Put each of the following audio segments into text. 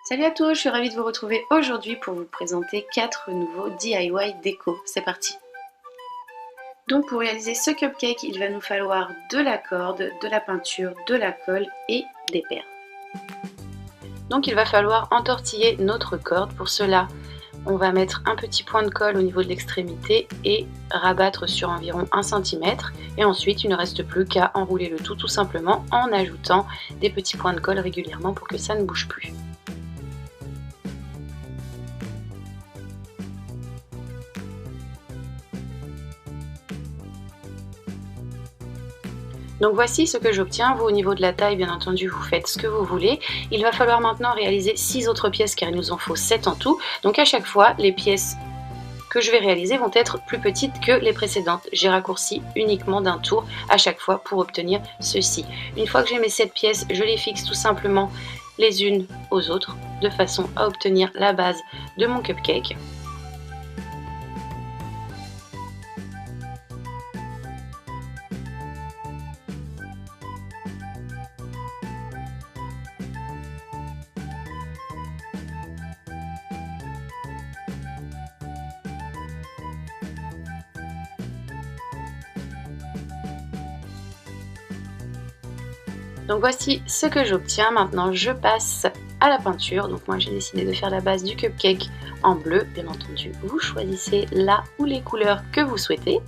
Salut à tous, je suis ravie de vous retrouver aujourd'hui pour vous présenter 4 nouveaux DIY déco. C'est parti! Donc pour réaliser ce cupcake, il va nous falloir de la corde, de la peinture, de la colle et des perles. Donc il va falloir entortiller notre corde. Pour cela, on va mettre un petit point de colle au niveau de l'extrémité et rabattre sur environ 1 cm. Et ensuite, il ne reste plus qu'à enrouler le tout simplement en ajoutant des petits points de colle régulièrement pour que ça ne bouge plus. Donc voici ce que j'obtiens. Vous, au niveau de la taille, bien entendu, vous faites ce que vous voulez. Il va falloir maintenant réaliser 6 autres pièces car il nous en faut 7 en tout. Donc à chaque fois, les pièces que je vais réaliser vont être plus petites que les précédentes. J'ai raccourci uniquement d'un tour à chaque fois pour obtenir ceci. Une fois que j'ai mes 7 pièces, je les fixe tout simplement les unes aux autres de façon à obtenir la base de mon cupcake. Donc voici ce que j'obtiens. Maintenant je passe à la peinture. Donc moi j'ai décidé de faire la base du cupcake en bleu. Bien entendu, vous choisissez la ou les couleurs que vous souhaitez.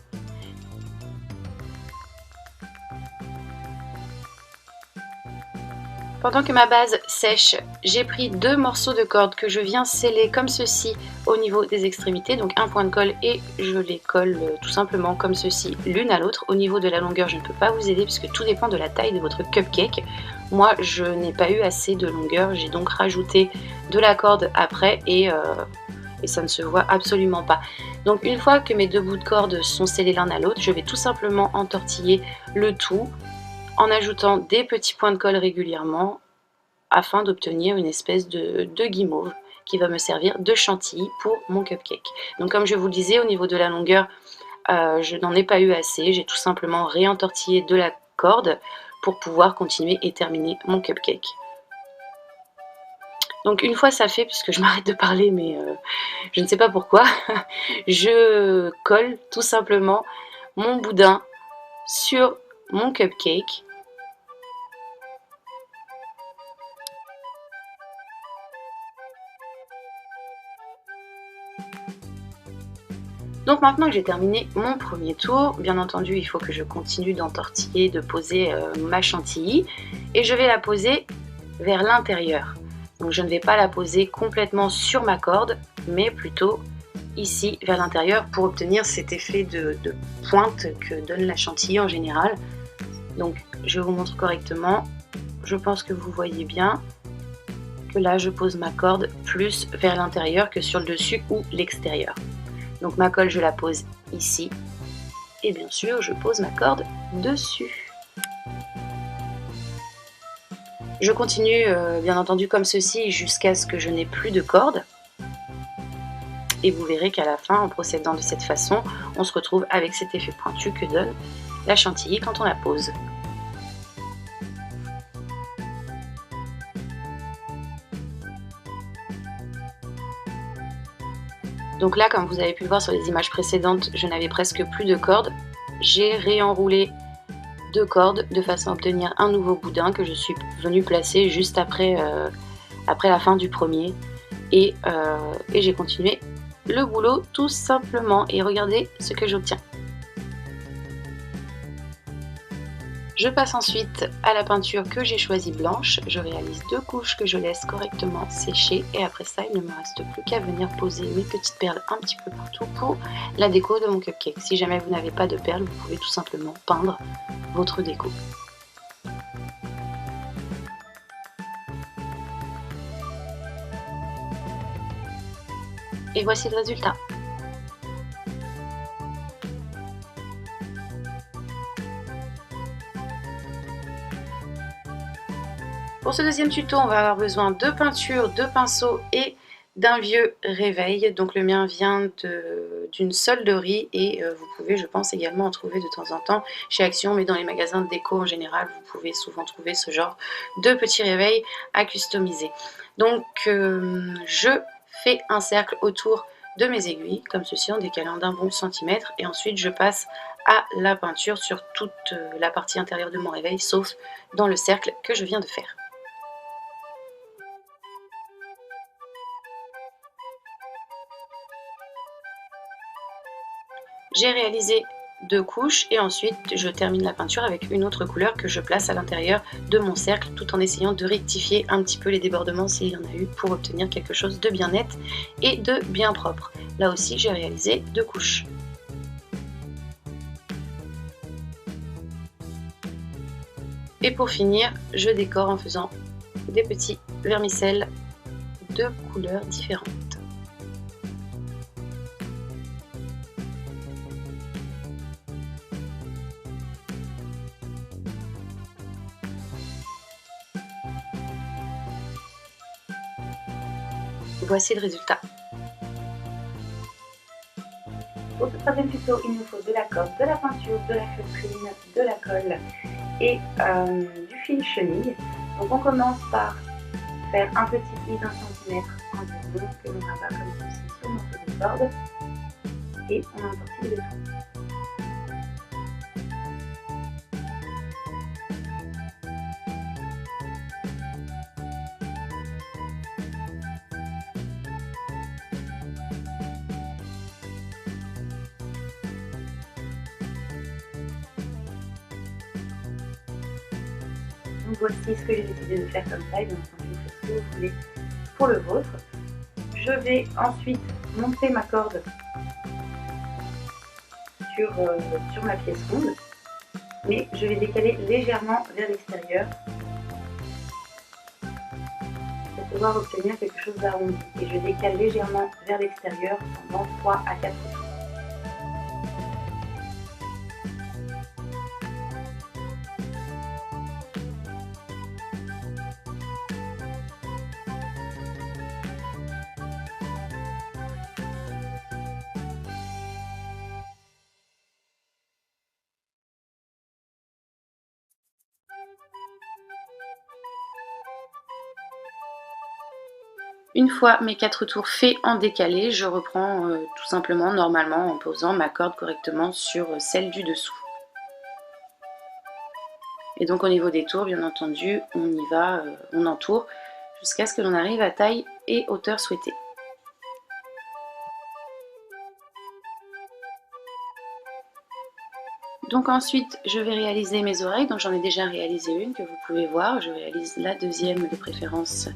Pendant que ma base sèche, j'ai pris 2 morceaux de corde que je viens sceller comme ceci au niveau des extrémités, donc un point de colle, et je les colle tout simplement comme ceci l'une à l'autre. Au niveau de la longueur, je ne peux pas vous aider puisque tout dépend de la taille de votre cupcake. Moi, je n'ai pas eu assez de longueur, j'ai donc rajouté de la corde après et ça ne se voit absolument pas. Donc une fois que mes 2 bouts de corde sont scellés l'un à l'autre, je vais tout simplement entortiller le tout en ajoutant des petits points de colle régulièrement afin d'obtenir une espèce de guimauve qui va me servir de chantilly pour mon cupcake. Donc comme je vous le disais, au niveau de la longueur, je n'en ai pas eu assez, j'ai tout simplement réentortillé de la corde pour pouvoir continuer et terminer mon cupcake. Donc une fois ça fait, puisque je m'arrête de parler mais je ne sais pas pourquoi, je colle tout simplement mon boudin sur mon cupcake. Donc maintenant que j'ai terminé mon premier tour, bien entendu il faut que je continue d'entortiller, de poser ma chantilly et je vais la poser vers l'intérieur. Donc je ne vais pas la poser complètement sur ma corde, mais plutôt ici vers l'intérieur pour obtenir cet effet de pointe que donne la chantilly en général. Donc je vous montre correctement, je pense que vous voyez bien que là je pose ma corde plus vers l'intérieur que sur le dessus ou l'extérieur. Donc ma colle, je la pose ici. Et bien sûr, je pose ma corde dessus. Je continue, bien entendu, comme ceci, jusqu'à ce que je n'ai plus de corde. Et vous verrez qu'à la fin, en procédant de cette façon, on se retrouve avec cet effet pointu que donne la chantilly quand on la pose. Donc là, comme vous avez pu le voir sur les images précédentes, je n'avais presque plus de cordes. J'ai réenroulé 2 cordes de façon à obtenir un nouveau boudin que je suis venue placer juste après, après la fin du premier. Et j'ai continué le boulot tout simplement. Et regardez ce que j'obtiens. Je passe ensuite à la peinture que j'ai choisie blanche. Je réalise 2 couches que je laisse correctement sécher et après ça, il ne me reste plus qu'à venir poser mes petites perles un petit peu partout pour la déco de mon cupcake. Si jamais vous n'avez pas de perles, vous pouvez tout simplement peindre votre déco. Et voici le résultat. Pour ce deuxième tuto, on va avoir besoin de peinture, de pinceau et d'un vieux réveil. Donc le mien vient d'une solderie et vous pouvez, je pense, également en trouver de temps en temps chez Action, mais dans les magasins de déco en général, vous pouvez souvent trouver ce genre de petits réveils à customiser. Donc je fais un cercle autour de mes aiguilles, comme ceci, en décalant d'un bon centimètre, et ensuite je passe à la peinture sur toute la partie intérieure de mon réveil, sauf dans le cercle que je viens de faire. J'ai réalisé 2 couches et ensuite je termine la peinture avec une autre couleur que je place à l'intérieur de mon cercle, tout en essayant de rectifier un petit peu les débordements s'il y en a eu, pour obtenir quelque chose de bien net et de bien propre. Là aussi j'ai réalisé 2 couches. Et pour finir, je décore en faisant des petits vermicelles de couleurs différentes. Voici le résultat. Pour ce troisième tuto, il nous faut de la colle, de la peinture, de la feutrine, de la colle et du fil chenille. Donc on commence par faire un petit pli d'1 cm environ que l'on rabat comme ceci sur notre morceau de corde et on entortille le tout. Donc voici ce que j'ai décidé de faire comme ça, et bien entendu vous faites ce que vous voulez pour le vôtre. Je vais ensuite monter ma corde sur ma pièce ronde, mais je vais décaler légèrement vers l'extérieur pour pouvoir obtenir quelque chose d'arrondi. Et je décale légèrement vers l'extérieur pendant 3 à 4 tours. Une fois mes 4 tours faits en décalé, je reprends tout simplement normalement en posant ma corde correctement sur celle du dessous. Et donc au niveau des tours, bien entendu, on y va, on entoure jusqu'à ce que l'on arrive à taille et hauteur souhaitée. Donc ensuite, je vais réaliser mes oreilles. Donc j'en ai déjà réalisé une que vous pouvez voir. Je réalise la deuxième de préférence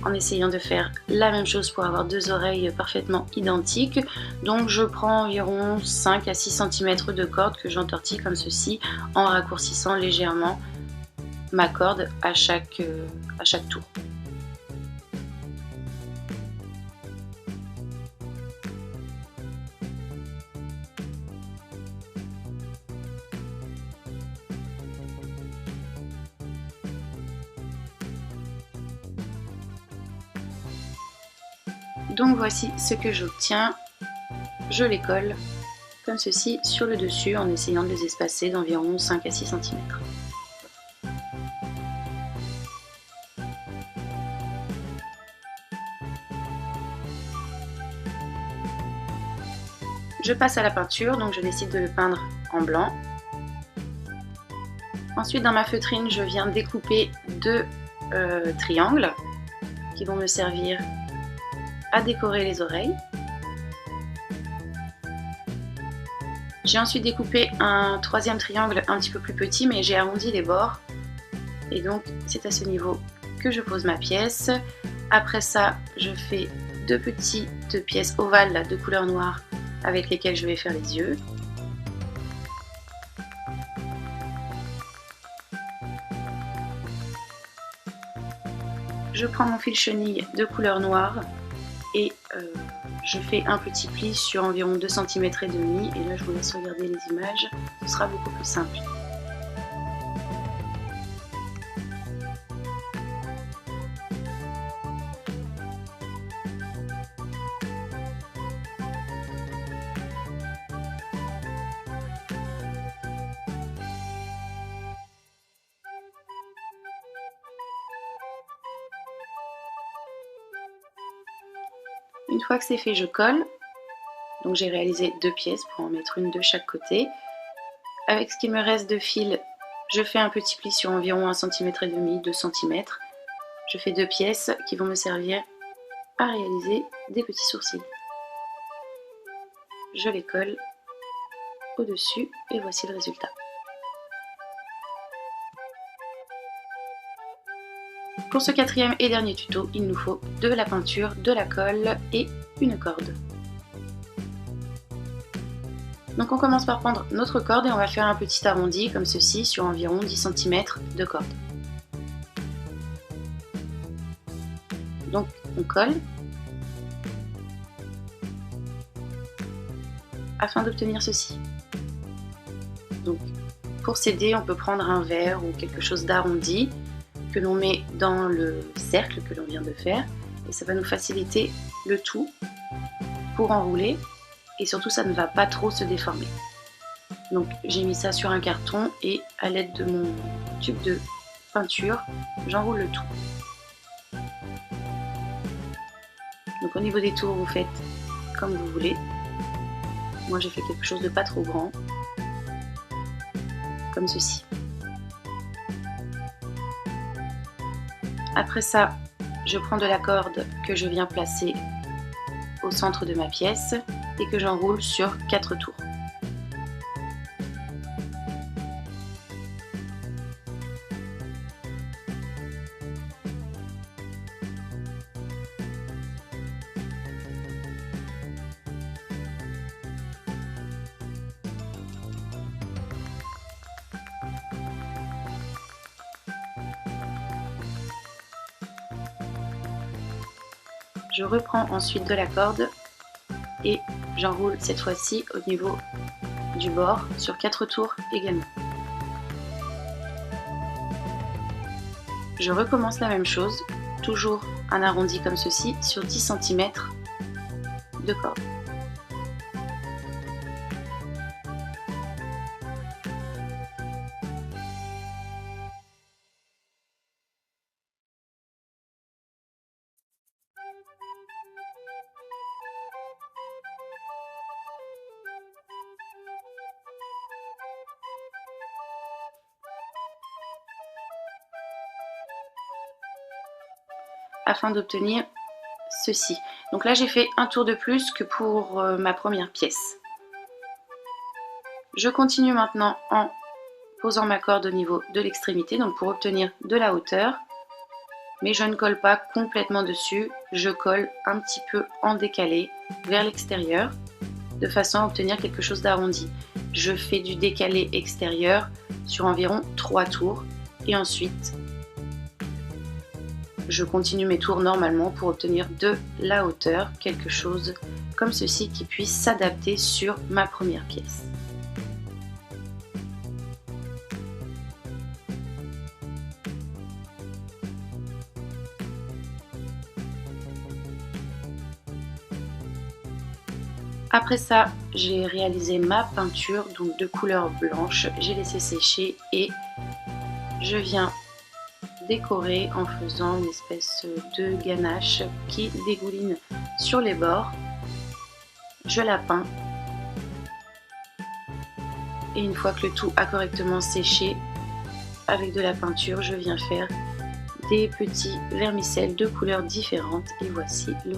en essayant de faire la même chose pour avoir 2 oreilles parfaitement identiques. Donc je prends environ 5 à 6 cm de corde que j'entortille comme ceci en raccourcissant légèrement ma corde à chaque tour. Donc voici ce que j'obtiens. Je les colle comme ceci sur le dessus en essayant de les espacer d'environ 5 à 6 cm. Je passe à la peinture, donc je décide de le peindre en blanc. Ensuite dans ma feutrine, je viens découper 2 triangles qui vont me servir à décorer les oreilles. J'ai ensuite découpé un 3e triangle un petit peu plus petit, mais j'ai arrondi les bords. Et donc c'est à ce niveau que je pose ma pièce. Après ça, je fais 2 petites pièces ovales de couleur noire avec lesquelles je vais faire les yeux. Je prends mon fil chenille de couleur noire et je fais un petit pli sur environ 2 cm et demi, et là je vous laisse regarder les images, ce sera beaucoup plus simple. Une fois que c'est fait, je colle. Donc j'ai réalisé 2 pièces pour en mettre une de chaque côté. Avec ce qui me reste de fil, je fais un petit pli sur environ 1,5 cm, 2 cm. Je fais 2 pièces qui vont me servir à réaliser des petits sourcils. Je les colle au-dessus et voici le résultat. Pour ce 4e et dernier tuto, il nous faut de la peinture, de la colle et une corde. Donc on commence par prendre notre corde et on va faire un petit arrondi comme ceci sur environ 10 cm de corde. Donc on colle afin d'obtenir ceci. Donc pour s'aider, on peut prendre un verre ou quelque chose d'arrondi que l'on met dans le cercle que l'on vient de faire et ça va nous faciliter le tout pour enrouler et surtout ça ne va pas trop se déformer. Donc j'ai mis ça sur un carton et à l'aide de mon tube de peinture, j'enroule le tout. Donc au niveau des tours, vous faites comme vous voulez. Moi j'ai fait quelque chose de pas trop grand, comme ceci. Après ça, je prends de la corde que je viens placer au centre de ma pièce et que j'enroule sur 4 tours. Je reprends ensuite de la corde et j'enroule cette fois-ci au niveau du bord sur 4 tours également. Je recommence la même chose, toujours un arrondi comme ceci sur 10 cm de corde. Afin d'obtenir ceci. Donc là j'ai fait un tour de plus que pour ma première pièce. Je continue maintenant en posant ma corde au niveau de l'extrémité, donc pour obtenir de la hauteur, mais je ne colle pas complètement dessus, je colle un petit peu en décalé vers l'extérieur, de façon à obtenir quelque chose d'arrondi. Je fais du décalé extérieur sur environ 3 tours, et ensuite je continue mes tours normalement pour obtenir de la hauteur, quelque chose comme ceci qui puisse s'adapter sur ma première pièce. Après ça, j'ai réalisé ma peinture donc de couleur blanche, j'ai laissé sécher et je viens décorer en faisant une espèce de ganache qui dégouline sur les bords. Je la peins et une fois que le tout a correctement séché avec de la peinture, je viens faire des petits vermicelles de couleurs différentes et voici le